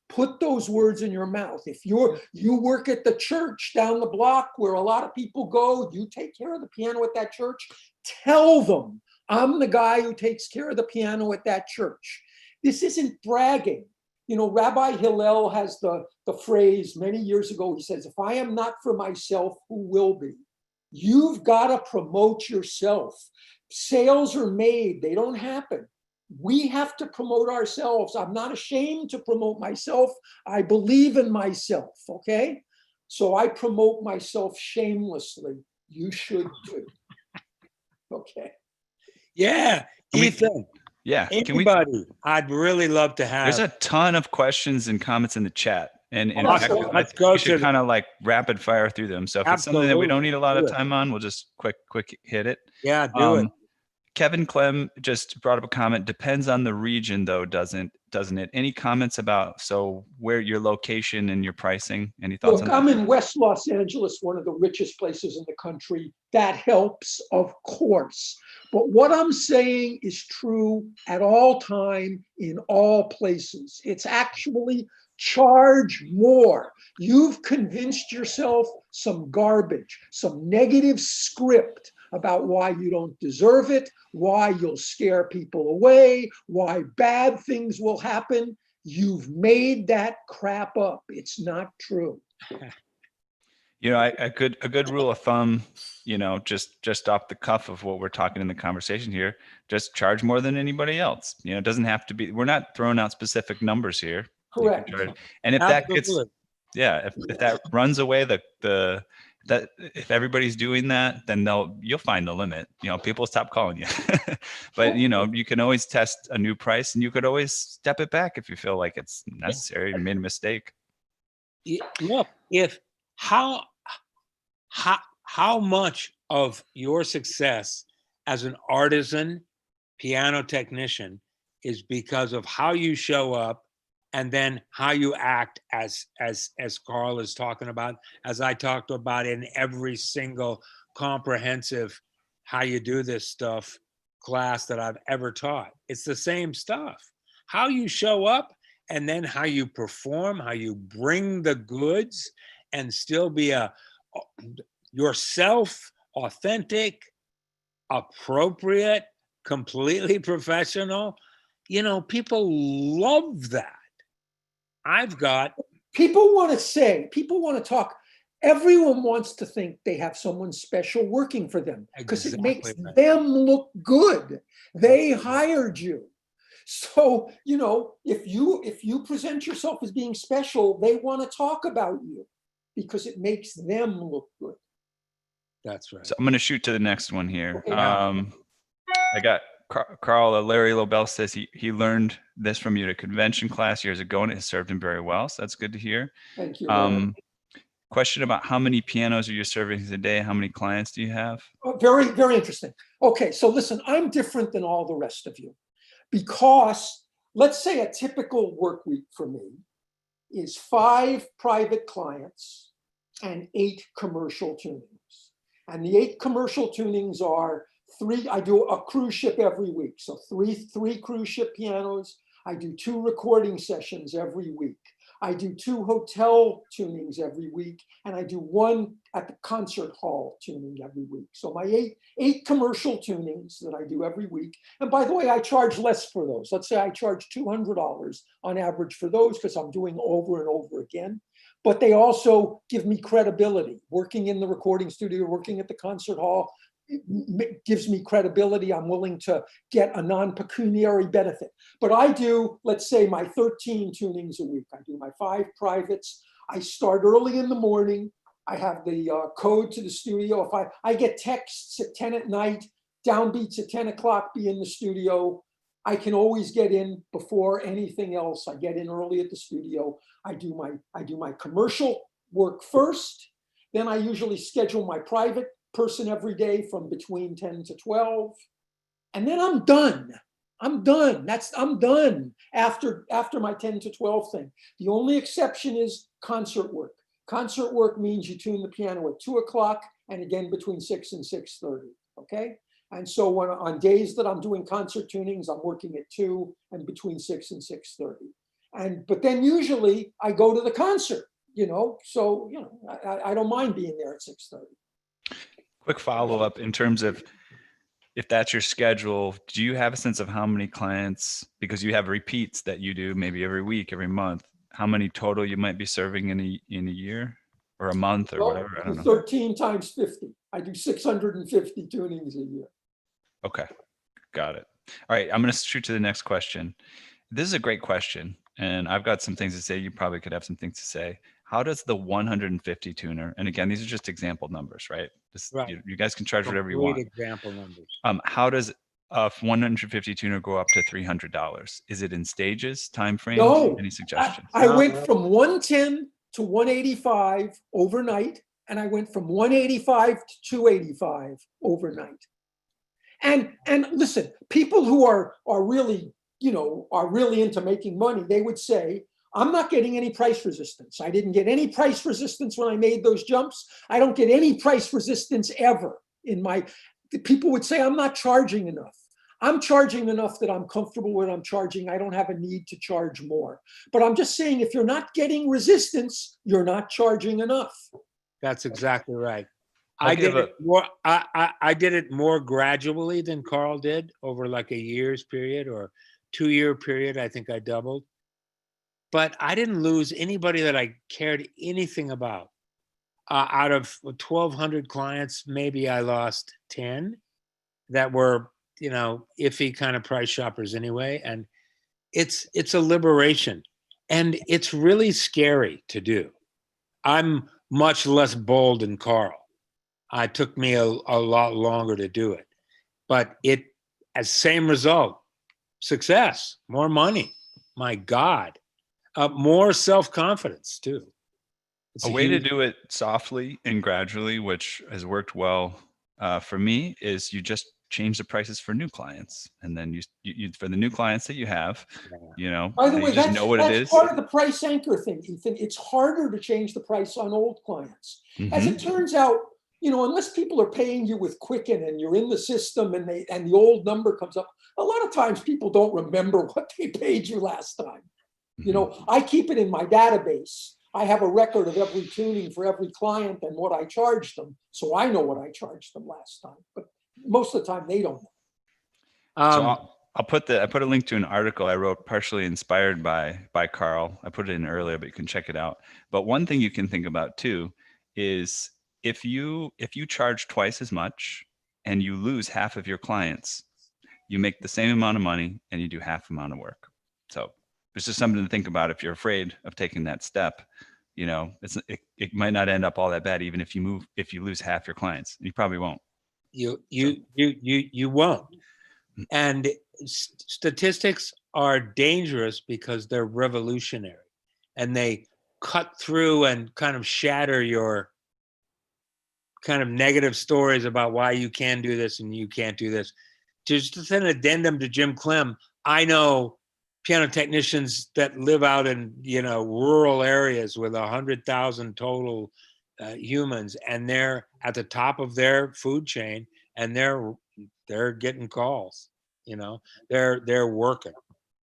put those words in your mouth. If you work at the church down the block where a lot of people go, you take care of the piano at that church, tell them, I'm the guy who takes care of the piano at that church. This isn't bragging. Rabbi Hillel has the phrase many years ago, he says, if I am not for myself, who will be? You've got to promote yourself. Sales are made, they don't happen. We have to promote ourselves. I'm not ashamed to promote myself. I believe in myself, okay? So I promote myself shamelessly. You should too. Okay. Yeah, Ethan. Yeah. Anybody, I'd really love to have. There's a ton of questions and comments in the chat. And in Let's fact, go. I think we should kind of like rapid fire through them. So if it's something that we don't need a lot of Absolutely. time on, we'll just quick hit it. Yeah, do it. Kevin Clem just brought up a comment. Depends on the region, though, doesn't it? Any comments about where your location and your pricing? Any thoughts Look, on that? I'm in West Los Angeles, one of the richest places in the country. That helps, of course. But what I'm saying is true at all time in all places. It's actually charge more. You've convinced yourself some garbage, some negative script about why you don't deserve it, why you'll scare people away, why bad things will happen. You've made that crap up. It's not true. A good rule of thumb, just off the cuff of what we're talking in the conversation here, just charge more than anybody else. It doesn't have to be, we're not throwing out specific numbers here. Correct. And if that gets, Absolutely. if that runs away, that if everybody's doing that, then you'll find the limit. People stop calling you. But you can always test a new price, and you could always step it back if you feel like it's necessary. You made a mistake. Look, how much of your success as an artisan piano technician is because of how you show up and then how you act, as Carl is talking about, as I talked about in every single comprehensive how you do this stuff class that I've ever taught. It's the same stuff. How you show up and then how you perform, how you bring the goods and still be yourself, authentic, appropriate, completely professional. People love that. People want to talk. Everyone wants to think they have someone special working for them because it makes them look good. They hired you. So, if you present yourself as being special, they want to talk about you because it makes them look good. That's right. So I'm going to shoot to the next one here. Okay. I got Carl, Larry Lobel says he learned this from you at a convention class years ago, and it has served him very well. So that's good to hear. Thank you. Larry. Question about how many pianos are you serving a day? How many clients do you have? Oh, very, very interesting. Okay, so listen, I'm different than all the rest of you because let's say a typical work week for me is 5 private clients and 8 commercial tunings. And the 8 commercial tunings are 3, I do a cruise ship every week. So three cruise ship pianos. I do 2 recording sessions every week. I do 2 hotel tunings every week, and I do 1 at the concert hall tuning every week. So my 8 commercial tunings that I do every week. And by the way, I charge less for those. Let's say I charge $200 on average for those because I'm doing over and over again. But they also give me credibility. Working in the recording studio, working at the concert hall, it gives me credibility. I'm willing to get a non-pecuniary benefit. But I do, let's say, my 13 tunings a week. I do my 5 privates. I start early in the morning. I have the code to the studio. If I get texts at 10 at night, downbeats at 10 o'clock, be in the studio. I can always get in before anything else. I get in early at the studio. I do my commercial work first. Then I usually schedule my private person every day from between 10 to 12. And then I'm done. I'm done after my 10 to 12 thing. The only exception is concert work. Concert work means you tune the piano at 2 o'clock and again between 6 and 6:30. Okay. And so when on days that I'm doing concert tunings, I'm working at 2 and between 6 and 6:30. But then usually I go to the concert, so I don't mind being there at 6:30. Quick follow-up in terms of if that's your schedule, do you have a sense of how many clients, because you have repeats that you do maybe every week, every month, how many total you might be serving in a year or a month or whatever? I don't know. 13 times 50. I do 650 tunings a year. Okay, got it. All right, I'm going to shoot to the next question. This is a great question, and I've got some things to say. You probably could have some things to say. How does the 150 tuner, and again, these are just example numbers, right? Right. You guys can charge whatever you Great want. example numbers. How does a 150 tuner go up to $300? Is it in stages, time frames? No. Any suggestions? I went from 110 to 185 overnight, and I went from 185 to 285 overnight. And listen, people who are really into making money, they would say, I'm not getting any price resistance. I didn't get any price resistance when I made those jumps. I don't get any price resistance ever people would say I'm not charging enough. I'm charging enough that I'm comfortable with. I'm charging. I don't have a need to charge more. But I'm just saying, if you're not getting resistance, you're not charging enough. That's exactly right. I did it more gradually than Carl did over like a year's period or 2-year period. I think I doubled. But I didn't lose anybody that I cared anything about. Out of 1,200 clients, maybe I lost 10 that were, iffy kind of price shoppers anyway. And it's a liberation. And it's really scary to do. I'm much less bold than Carl. It took me a lot longer to do it. But as same result, success, more money, my God. More self-confidence too. A way to do it softly and gradually, which has worked well for me, is you just change the prices for new clients, and then you for the new clients that you have, By the way, you just know what it is. That's part of the price anchor thing, Ethan. It's harder to change the price on old clients. As it turns out, unless people are paying you with Quicken and you're in the system and the old number comes up, a lot of times people don't remember what they paid you last time. I keep it in my database. I have a record of every tuning for every client and what I charged them. So I know what I charged them last time, but most of the time they don't know. So I put a link to an article I wrote partially inspired by Carl. I put it in earlier, but you can check it out. But one thing you can think about too is if you charge twice as much and you lose half of your clients, you make the same amount of money and you do half the amount of work. So it's just something to think about if you're afraid of taking that step. It might not end up all that bad, even if you lose half your clients. You probably won't. You won't. And statistics are dangerous because they're revolutionary and they cut through and kind of shatter your kind of negative stories about why you can do this and you can't do this. Just an addendum to Jim Clem, I know piano technicians that live out in, you know, rural areas with 100,000 total humans, and they're at the top of their food chain, and they're getting calls. You know, they're working,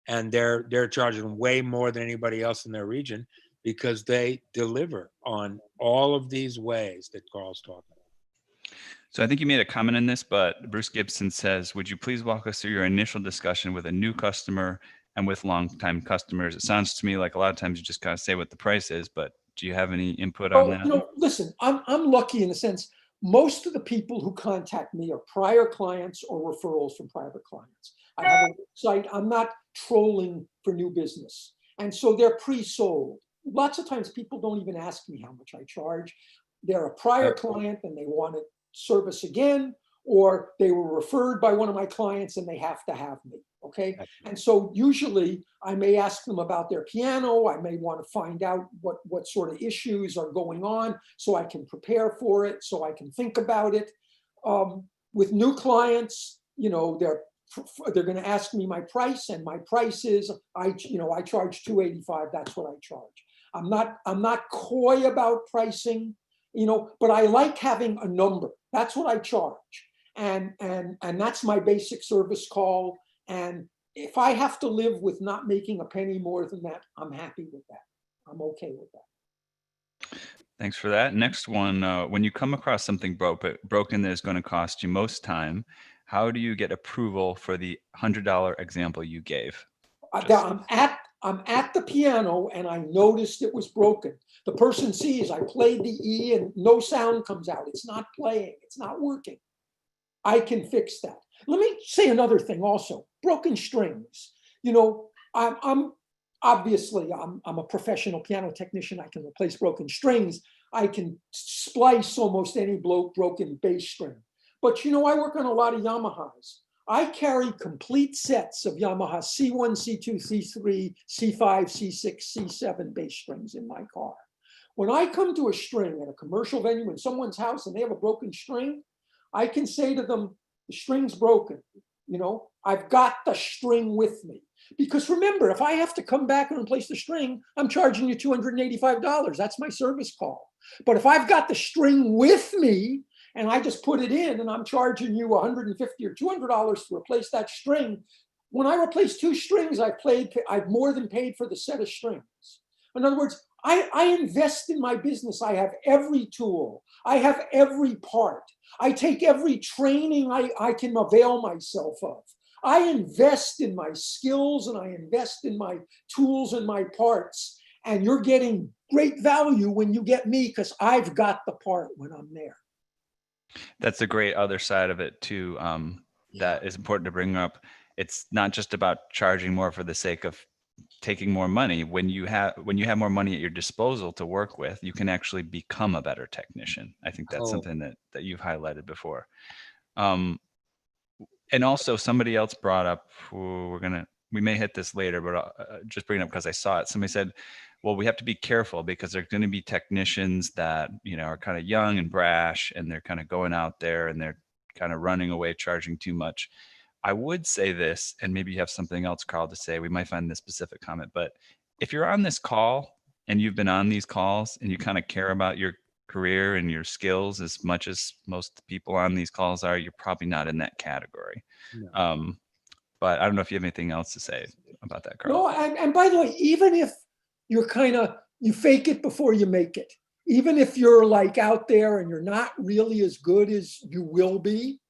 and they're charging way more than anybody else in their region because they deliver on all of these ways that Carl's talking about. So I think you made a comment in this, but Bruce Gibson says, would you please walk us through your initial discussion with a new customer and with longtime customers? It sounds to me like a lot of times you just kind of say what the price is, but do you have any input on that? You know, listen, I'm lucky in the sense, most of the people who contact me are prior clients or referrals from private clients. I have a website. I'm not trolling for new business. And so they're pre-sold. Lots of times people don't even ask me how much I charge. They're a prior client and they want it service again, or they were referred by one of my clients and they have to have me. Okay. And so usually I may ask them about their piano. I may want to find out what sort of issues are going on so I can prepare for it, so I can think about it. With new clients, you know, they're going to ask me my price, and my price is, I charge $285. That's what I charge. I'm not coy about pricing, you know, but I like having a number. That's what I charge. And that's my basic service call. And if I have to live with not making a penny more than that, I'm happy with that. I'm okay with that. Thanks for that. Next one, when you come across something broken that is going to cost you most time, how do you get approval for the $100 example you gave? I'm at the piano and I noticed it was broken. The person sees I played the E and no sound comes out. It's not playing. It's not working. I can fix that. Let me say another thing also. Broken strings. You know, I'm obviously a professional piano technician. I can replace broken strings. I can splice almost any broken bass string. But you know, I work on a lot of Yamahas. I carry complete sets of Yamaha C1, C2, C3, C5, C6, C7 bass strings in my car. When I come to a string at a commercial venue in someone's house and they have a broken string, I can say to them, the string's broken. You know, I've got the string with me. Because remember, if I have to come back and replace the string, I'm charging you $285. That's my service call. But if I've got the string with me, and I just put it in and I'm charging you $150 or $200 to replace that string, when I replace two strings, I've more than paid for the set of strings. In other words, I invest in my business. I have every tool. I have every part. I take every training I can avail myself of. I invest in my skills and I invest in my tools and my parts. And you're getting great value when you get me because I've got the part when I'm there. That's a great other side of it too. That is important to bring up. It's not just about charging more for the sake of taking more money. When you have more money at your disposal to work with, you can actually become a better technician. I think that's something that you've highlighted before. And also somebody else brought up, we may hit this later, but just bring it up because I saw it. Somebody said, well, we have to be careful because there're going to be technicians that, you know, are kind of young and brash and they're kind of going out there and they're kind of running away, charging too much. I would say this, and maybe you have something else, Carl, to say. We might find this specific comment, but if you're on this call and you've been on these calls and you kind of care about your career and your skills as much as most people on these calls are, you're probably not in that category. No. But I don't know if you have anything else to say about that, Carl. No, and by the way, even if you're you fake it before you make it, even if you're like out there and you're not really as good as you will be,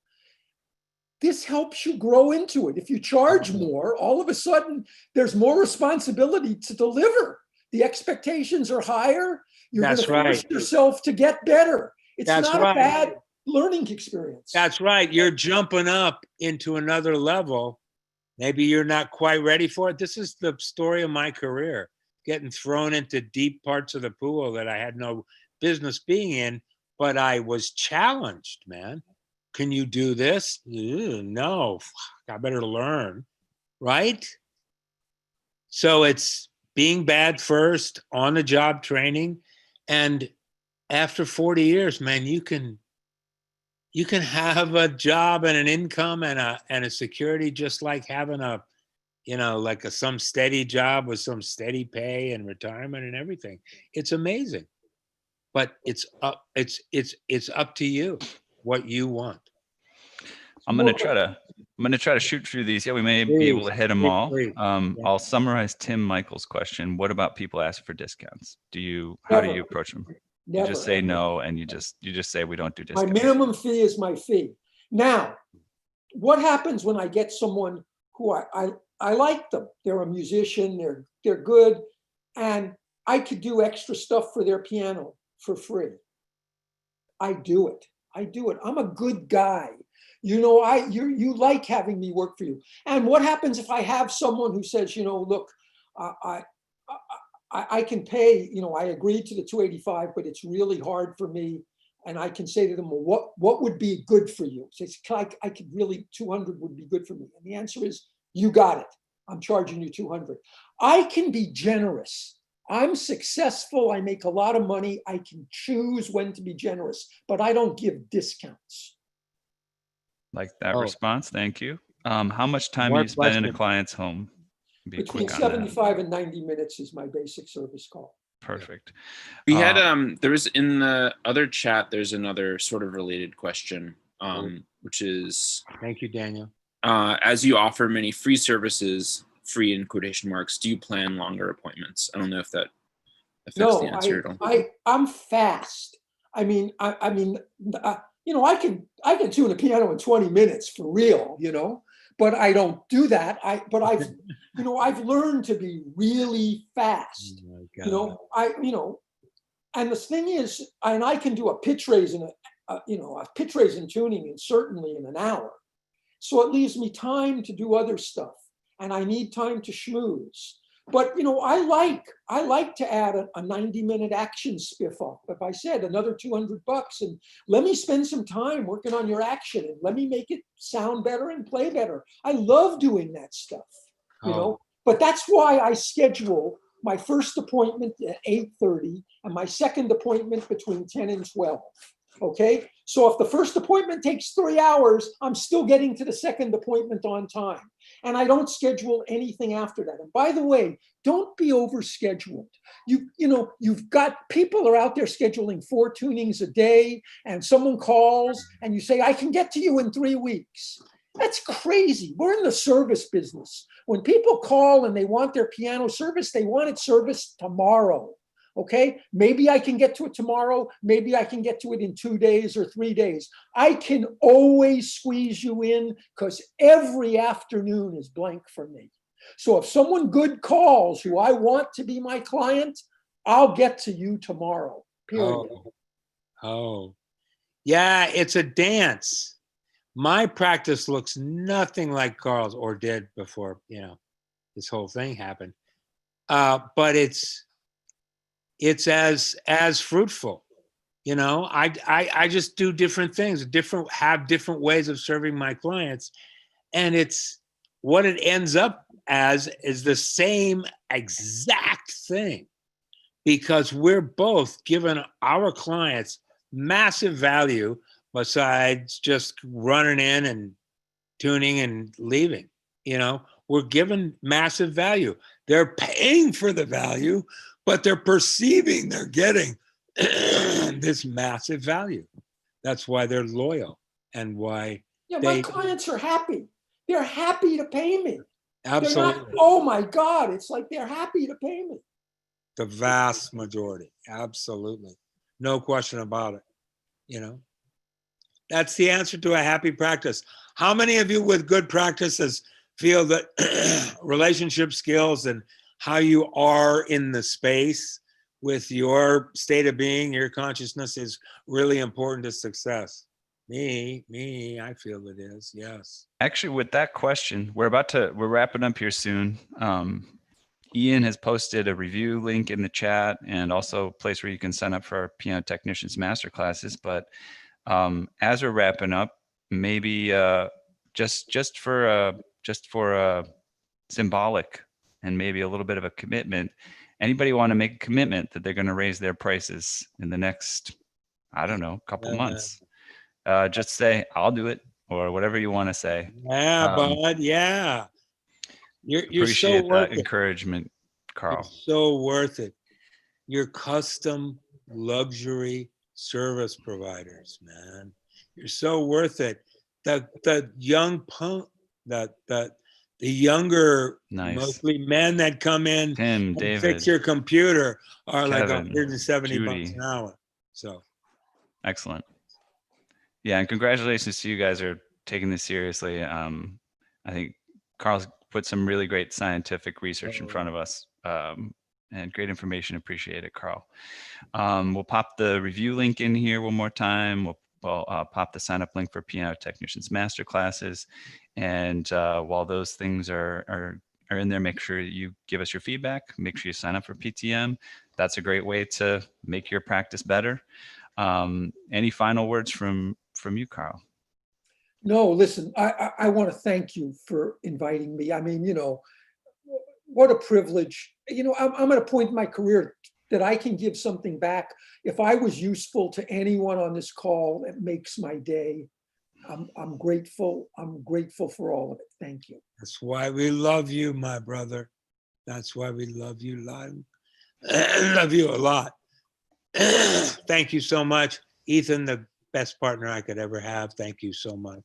this helps you grow into it. If you charge more, all of a sudden there's more responsibility to deliver. The expectations are higher. You're going to force yourself to get better. It's not a bad learning experience. That's right. You're jumping up into another level. Maybe you're not quite ready for it. This is the story of my career, getting thrown into deep parts of the pool that I had no business being in, but I was challenged, man. can you do this? No, I better learn, right? So it's being bad first, on the job training, and after 40 years, man, you can have a job and an income and a security, just like having some steady job with some steady pay and retirement and everything. It's amazing. But it's up to you what you want. I'm gonna try to shoot through these. Yeah, we may be able to hit them all. I'll summarize Tim Michael's question. What about people asking for discounts? How do you approach them? Never. You just say no, and you just say we don't do My discounts. minimum fee is my fee. Now, what happens when I get someone who I like them? They're a musician, they're good, and I could do extra stuff for their piano for free. I do it. I'm a good guy. You like having me work for you. And what happens if I have someone who says, look, I can pay, I agreed to the 285, but it's really hard for me. And I can say to them, well, what would be good for you? So I could really, 200 would be good for me. And the answer is, you got it. I'm charging you 200. I can be generous. I'm successful. I make a lot of money. I can choose when to be generous, but I don't give discounts. Like that response. Thank you. How much time do you spend in a client's home? Be Between quick on that. 75 and 90 minutes is my basic service call. Perfect. We had there was in the other chat, there's another sort of related question, which is, thank you, Daniel. As you offer many free services, free in quotation marks, do you plan longer appointments? I don't know if that's the answer at all. I'm fast. I can tune a piano in 20 minutes for real, but I don't do that. I've learned to be really fast. Oh my God. And the thing is, and I can do a pitch raise and a pitch raise and tuning, and certainly in an hour. So it leaves me time to do other stuff, and I need time to schmooze. But I like to add a 90-minute action spiff up. If I said another $200, and let me spend some time working on your action, and let me make it sound better and play better. I love doing that stuff, But that's why I schedule my first appointment at 8:30 and my second appointment between 10 and 12. Okay, so if the first appointment takes 3 hours, I'm still getting to the second appointment on time. And I don't schedule anything after that. And by the way, don't be overscheduled. You've got people are out there scheduling 4 tunings a day, and someone calls and you say, I can get to you in 3 weeks. That's crazy. We're in the service business. When people call and they want their piano service, they want it serviced tomorrow. Okay, maybe I can get to it tomorrow. Maybe I can get to it in 2 days or 3 days. I can always squeeze you in because every afternoon is blank for me. So if someone good calls who I want to be my client, I'll get to you tomorrow, period. Oh, yeah, it's a dance. My practice looks nothing like Carl's, or did before, this whole thing happened. But it's as fruitful, I just do different things, have different ways of serving my clients. And it's what it ends up as is the same exact thing, because we're both giving our clients massive value besides just running in and tuning and leaving. We're given massive value. They're paying for the value, but they're perceiving they're getting this massive value. That's why they're loyal, and why my clients are happy. They're happy to pay me. Absolutely. Not, oh my God, it's like they're happy to pay me. The vast majority. Absolutely. No question about it. That's the answer to a happy practice. How many of you with good practices feel that relationship skills and how you are in the space with your state of being, your consciousness, is really important to success? Me, I feel it is, yes. Actually, with that question, we're wrapping up here soon. Ian has posted a review link in the chat, and also a place where you can sign up for our piano technicians masterclasses. But as we're wrapping up, maybe just for symbolic and maybe a little bit of a commitment. Anybody want to make a commitment that they're going to raise their prices in the next, I don't know, couple months? Just say, I'll do it, or whatever you want to say. Yeah, bud. Yeah. You're so Appreciate worth that it. encouragement, Carl. You're so worth it. You're custom luxury service providers, man. You're so worth it. The young punk, the younger, Nice. mostly men that come in Tim, and David, fix your computer are like Kevin, 170 bucks Judy. an hour. So Excellent. Yeah, and congratulations to you guys are taking this seriously. I think Carl's put some really great scientific research in front of us, and great information. Appreciate it, Carl. We'll pop the review link in here one more time. We'll pop the sign up link for Piano Technicians Masterclasses. And while those things are in there, make sure you give us your feedback. Make sure you sign up for PTM. That's a great way to make your practice better. Any final words from you, Carl? No, listen, I want to thank you for inviting me. I mean, what a privilege. I'm at a point in my career that I can give something back. If I was useful to anyone on this call, it makes my day. I'm grateful. I'm grateful for all of it. Thank you. that's why we love you, my brother. That's why we love you a lot. Love you a lot. Thank you so much, Ethan, the best partner I could ever have. Thank you so much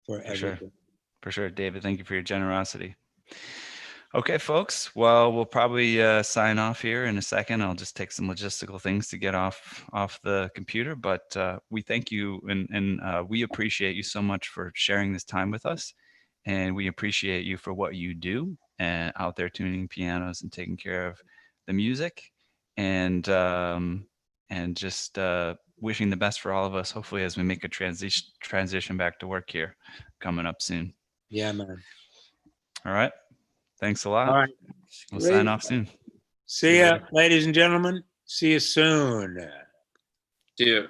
for sure. everything. For sure, David. Thank you for your generosity. Okay, folks. Well, we'll probably sign off here in a second. I'll just take some logistical things to get off the computer. But we thank you, and we appreciate you so much for sharing this time with us. And we appreciate you for what you do and out there tuning pianos and taking care of the music, and just wishing the best for all of us. Hopefully, as we make a transition back to work here, coming up soon. Yeah, man. All right. Thanks a lot. All right. We'll Great. sign off soon. See ya, ladies and gentlemen. See you soon. Do